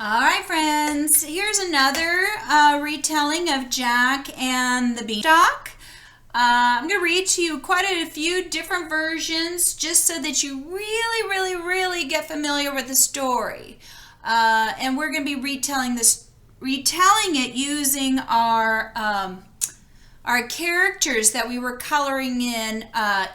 All right, friends, here's another retelling of Jack and the Beanstalk. I'm going to read to you quite a few different versions just so that you really get familiar with the story. And we're going to be retelling it using our characters that we were coloring in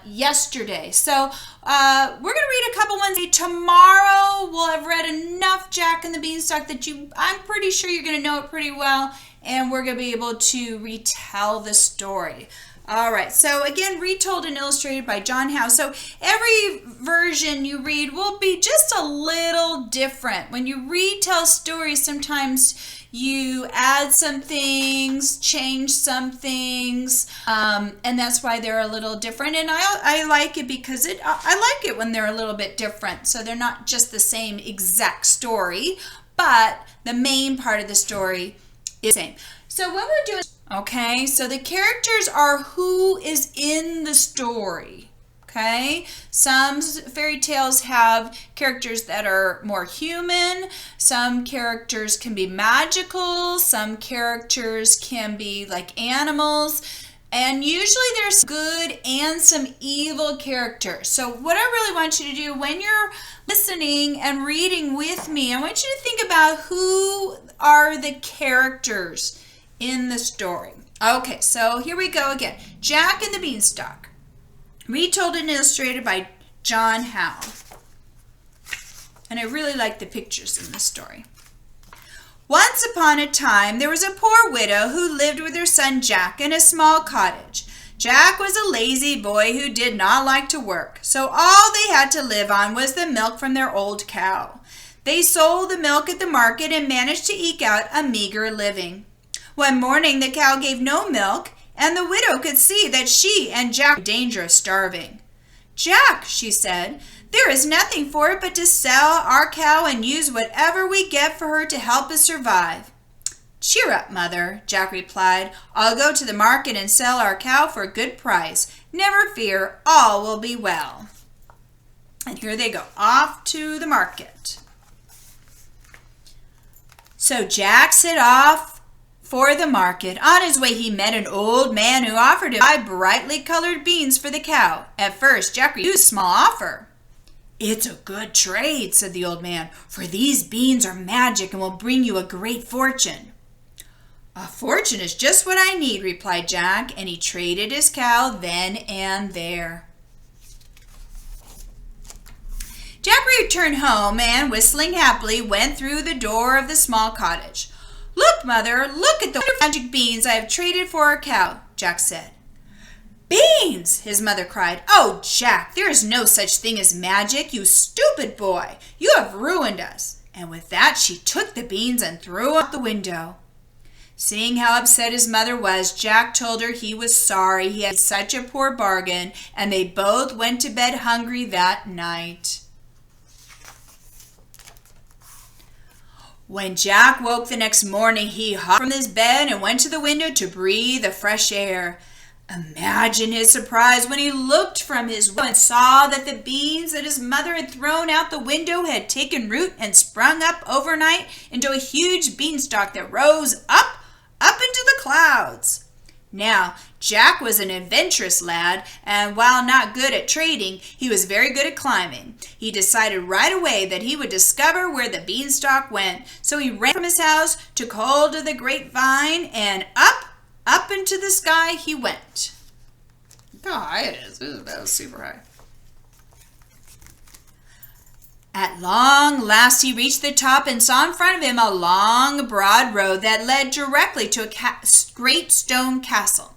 yesterday. So we're going to read a couple ones. Tomorrow we'll have read enough Jack and the Beanstalk that I'm pretty sure you're going to know it pretty well, and we're going to be able to retell the story. All right, so again, retold and illustrated by John Howe. So every version you read will be just a little different. When you retell stories, sometimes you add some things, change some things, and that's why they're a little different. And I like it because I like it when they're a little bit different. So they're not just the same exact story, but the main part of the story is the same. So what we're doing, okay, so the characters are who is in the story. Okay, some fairy tales have characters that are more human. Some characters can be magical. Some characters can be like animals. And usually there's good and some evil characters. So what I really want you to do when you're listening and reading with me, I want you to think about who are the characters in the story. Okay, so here we go again. Jack and the Beanstalk. Retold and illustrated by John Howe. And I really like the pictures in this story. Once upon a time, there was a poor widow who lived with her son Jack in a small cottage. Jack was a lazy boy who did not like to work, so all they had to live on was the milk from their old cow. They sold the milk at the market and managed to eke out a meager living. One morning, the cow gave no milk, and the widow could see that she and Jack were in danger of starving. "Jack," she said, "there is nothing for it but to sell our cow and use whatever we get for her to help us survive." "Cheer up, mother," Jack replied. "I'll go to the market and sell our cow for a good price. Never fear, all will be well." And here they go, off to the market. So Jack set off for the market. On his way, he met an old man who offered to buy brightly colored beans for the cow. At first, Jack refused the small offer. "It's a good trade," said the old man, "for these beans are magic and will bring you a great fortune." "A fortune is just what I need," replied Jack, and he traded his cow then and there. Jack returned home and, whistling happily, went through the door of the small cottage. "Look, mother, look at the magic beans I have traded for our cow," Jack said. "Beans!" his mother cried. "Oh, Jack, there is no such thing as magic, you stupid boy. You have ruined us." And with that, she took the beans and threw out the window. Seeing how upset his mother was, Jack told her he was sorry he had such a poor bargain, and they both went to bed hungry that night. When Jack woke the next morning, he hopped from his bed and went to the window to breathe the fresh air. Imagine his surprise when he looked from his window and saw that the beans that his mother had thrown out the window had taken root and sprung up overnight into a huge beanstalk that rose up into the clouds. Now, Jack was an adventurous lad, and while not good at trading, he was very good at climbing. He decided right away that he would discover where the beanstalk went, so he ran from his house, took hold of the grapevine, and up into the sky he went. Look how high it is. That was super high. At long last he reached the top and saw in front of him a long, broad road that led directly to a great stone castle.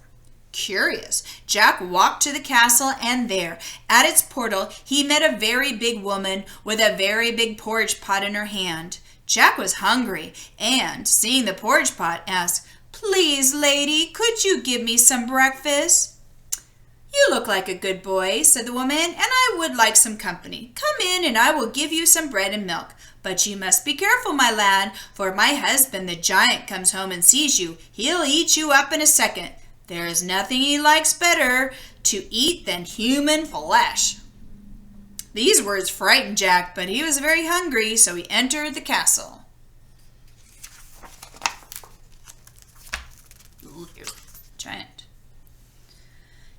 Curious, Jack walked to the castle, and there, at its portal, he met a very big woman with a very big porridge pot in her hand. Jack was hungry, and, seeing the porridge pot, asked, "Please, lady, could you give me some breakfast?" "You look like a good boy," said the woman, "and I would like some company. Come in, and I will give you some bread and milk. But you must be careful, my lad, for if my husband, the giant, comes home and sees you, he'll eat you up in a second. There is nothing he likes better to eat than human flesh." These words frightened Jack, but he was very hungry, so he entered the castle.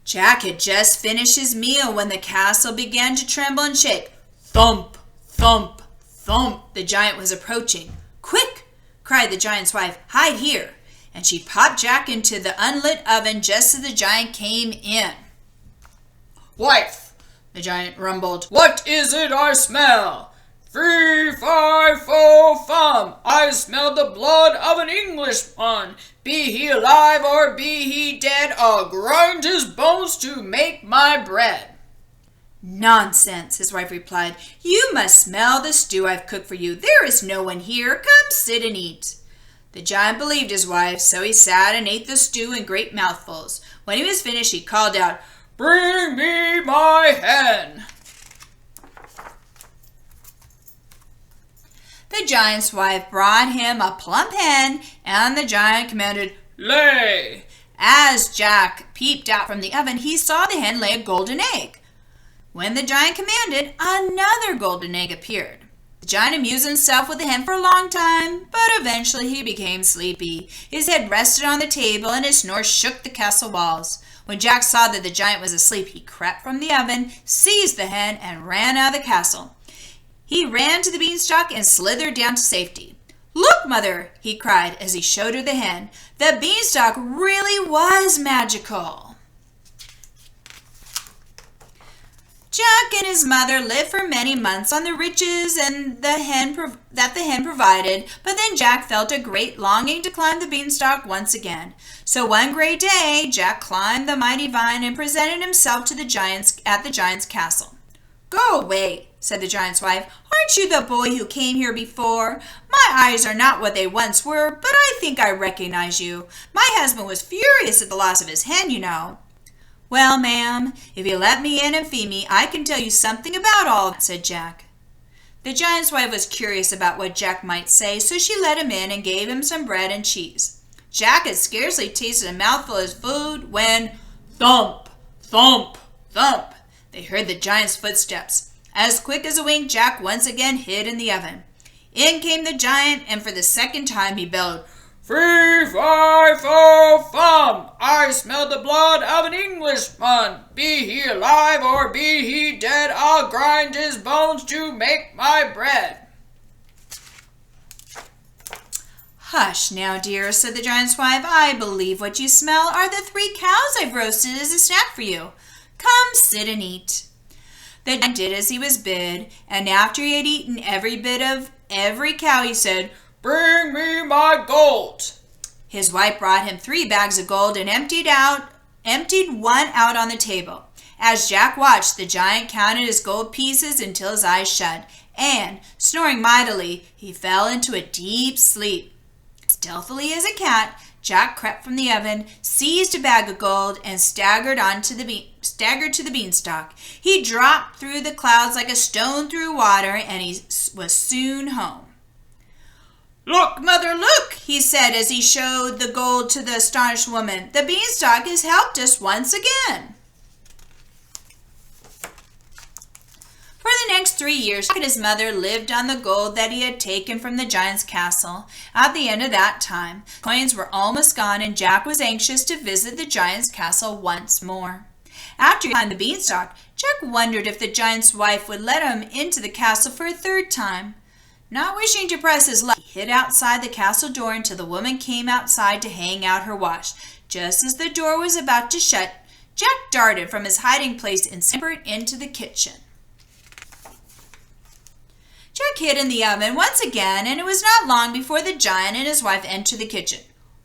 Jack had just finished his meal when the castle began to tremble and shake. Thump, thump, thump, the giant was approaching. Quick, cried the giant's wife, hide here. And she popped Jack into the unlit oven just as the giant came in. Wife, the giant rumbled, what is it I smell? Fee, fi, fo, fum, I smell the blood of an Englishman. Be he alive or be he dead, I'll grind his bones to make my bread. Nonsense, his wife replied. You must smell the stew I've cooked for you. There is no one here. Come sit and eat. The giant believed his wife, so he sat and ate the stew in great mouthfuls. When he was finished, he called out, Bring me my hen. The giant's wife brought him a plump hen, and the giant commanded, Lay! As Jack peeped out from the oven, he saw the hen lay a golden egg. When the giant commanded, another golden egg appeared. The giant amused himself with the hen for a long time, but eventually he became sleepy. His head rested on the table, and his snore shook the castle walls. When Jack saw that the giant was asleep, he crept from the oven, seized the hen, and ran out of the castle. He ran to the beanstalk and slithered down to safety. Look, mother, he cried as he showed her the hen. The beanstalk really was magical. Jack and his mother lived for many months on the riches and the hen provided, but then Jack felt a great longing to climb the beanstalk once again. So one great day, Jack climbed the mighty vine and presented himself to the giants at the giant's castle. Go away, said the giant's wife. Aren't you the boy who came here before? My eyes are not what they once were, but I think I recognize you. My husband was furious at the loss of his hen, you know. Well, ma'am, if you let me in and feed me, I can tell you something about all that, said Jack. The giant's wife was curious about what Jack might say, so she let him in and gave him some bread and cheese. Jack had scarcely tasted a mouthful of his food when, thump, thump, thump, they heard the giant's footsteps. As quick as a wink, Jack once again hid in the oven. In came the giant, and for the second time he bellowed, Fee, fi, fo, fum, I smell the blood of an Englishman. Be he alive or be he dead, I'll grind his bones to make my bread. Hush now, dear, said the giant's wife. I believe what you smell are the 3 cows I've roasted as a snack for you. Come, sit and eat. The giant did as he was bid, and after he had eaten every bit of every cow, he said, Bring me my gold. His wife brought him 3 bags of gold and emptied one out on the table. As Jack watched, the giant counted his gold pieces until his eyes shut, and, snoring mightily, he fell into a deep sleep. Stealthily as a cat, Jack crept from the oven, seized a bag of gold, and staggered to the beanstalk. He dropped through the clouds like a stone through water, and he was soon home. Look, mother, look, he said as he showed the gold to the astonished woman. The beanstalk has helped us once again. For the next 3 years, Jack and his mother lived on the gold that he had taken from the giant's castle. At the end of that time, coins were almost gone, and Jack was anxious to visit the giant's castle once more. After he climbed the beanstalk, Jack wondered if the giant's wife would let him into the castle for a 3rd time. Not wishing to press his luck, he hid outside the castle door until the woman came outside to hang out her wash. Just as the door was about to shut, Jack darted from his hiding place and scampered into the kitchen. Jack hid in the oven once again, and it was not long before the giant and his wife entered the kitchen.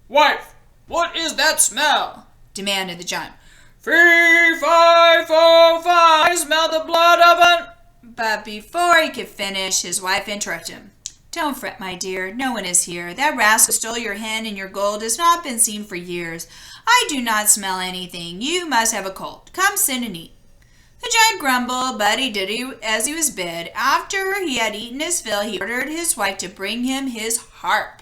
Wife, what is that smell? Demanded the giant. Fee, fi, fo, fum, I smell the blood of an... But before he could finish, his wife interrupted him. Don't fret, my dear. No one is here. That rascal stole your hen, and your gold has not been seen for years. I do not smell anything. You must have a cold. Come sit and eat. The giant grumbled, but he did as he was bid. After he had eaten his fill, he ordered his wife to bring him his harp.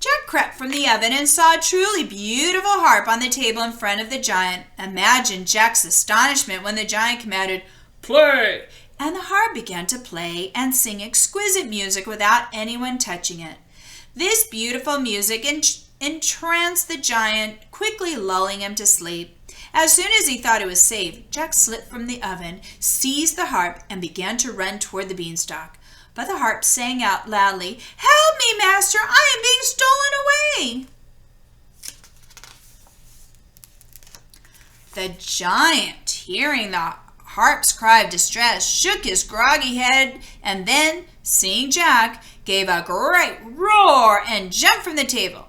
Jack crept from the oven and saw a truly beautiful harp on the table in front of the giant. Imagine Jack's astonishment when the giant commanded, Play! And the harp began to play and sing exquisite music without anyone touching it. This beautiful music entranced the giant, quickly lulling him to sleep. As soon as he thought it was safe, Jack slipped from the oven, seized the harp, and began to run toward the beanstalk. But the harp sang out loudly, "Help me, master! I am being stolen away!" The giant, hearing the harp's cry of distress, shook his groggy head, and then, seeing Jack, gave a great roar and jumped from the table.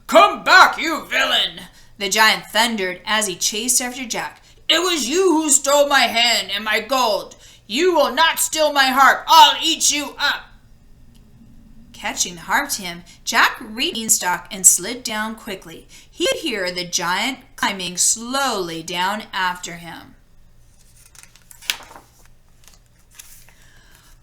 "Come back, you villain!" the giant thundered as he chased after Jack. "It was you who stole my hen and my gold. You will not steal my harp. I'll eat you up." Catching the harp to him, Jack reached Beanstalk and slid down quickly. He could hear the giant climbing slowly down after him.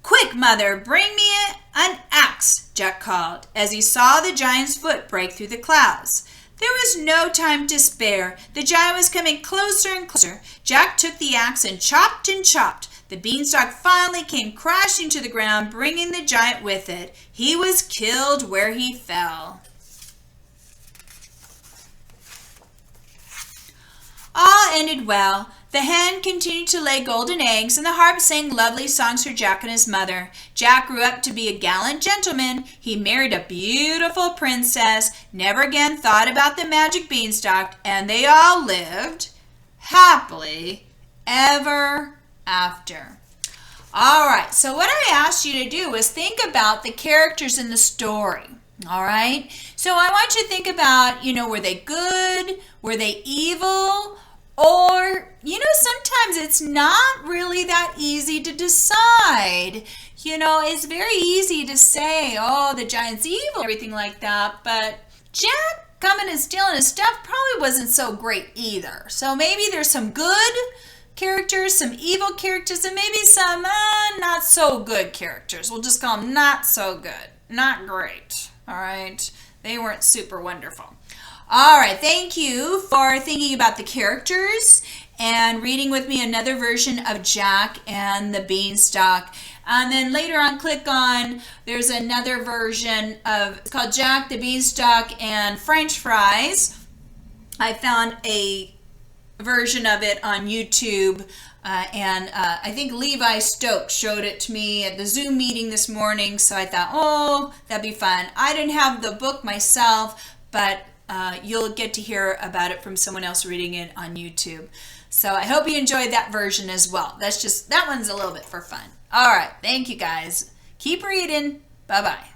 "Quick, mother, bring me an axe," Jack called, as he saw the giant's foot break through the clouds. There was no time to spare. The giant was coming closer and closer. Jack took the axe and chopped and chopped. The beanstalk finally came crashing to the ground, bringing the giant with it. He was killed where he fell. All ended well. The hen continued to lay golden eggs, and the harp sang lovely songs for Jack and his mother. Jack grew up to be a gallant gentleman. He married a beautiful princess, never again thought about the magic beanstalk, and they all lived happily ever after. All right, so what I asked you to do was think about the characters in the story. All right, so I want you to think about, were they good? Were they evil? Or, sometimes it's not really that easy to decide. It's very easy to say, oh, the giant's evil, everything like that. But Jack coming and stealing his stuff probably wasn't so great either. So maybe there's some good characters, some evil characters, and maybe some not so good characters. We'll just call them not so good, not great. All right, they weren't super wonderful. All right, thank you for thinking about the characters and reading with me another version of Jack and the Beanstalk. And then later on, there's another version it's called Jack, the Beanstalk, and French Fries. I found a version of it on YouTube, and I think Levi Stokes showed it to me at the Zoom meeting this morning, so I thought, oh, that'd be fun. I didn't have the book myself, but you'll get to hear about it from someone else reading it on YouTube. So I hope you enjoyed that version as well. That one's a little bit for fun. All right, thank you guys. Keep reading. Bye-bye.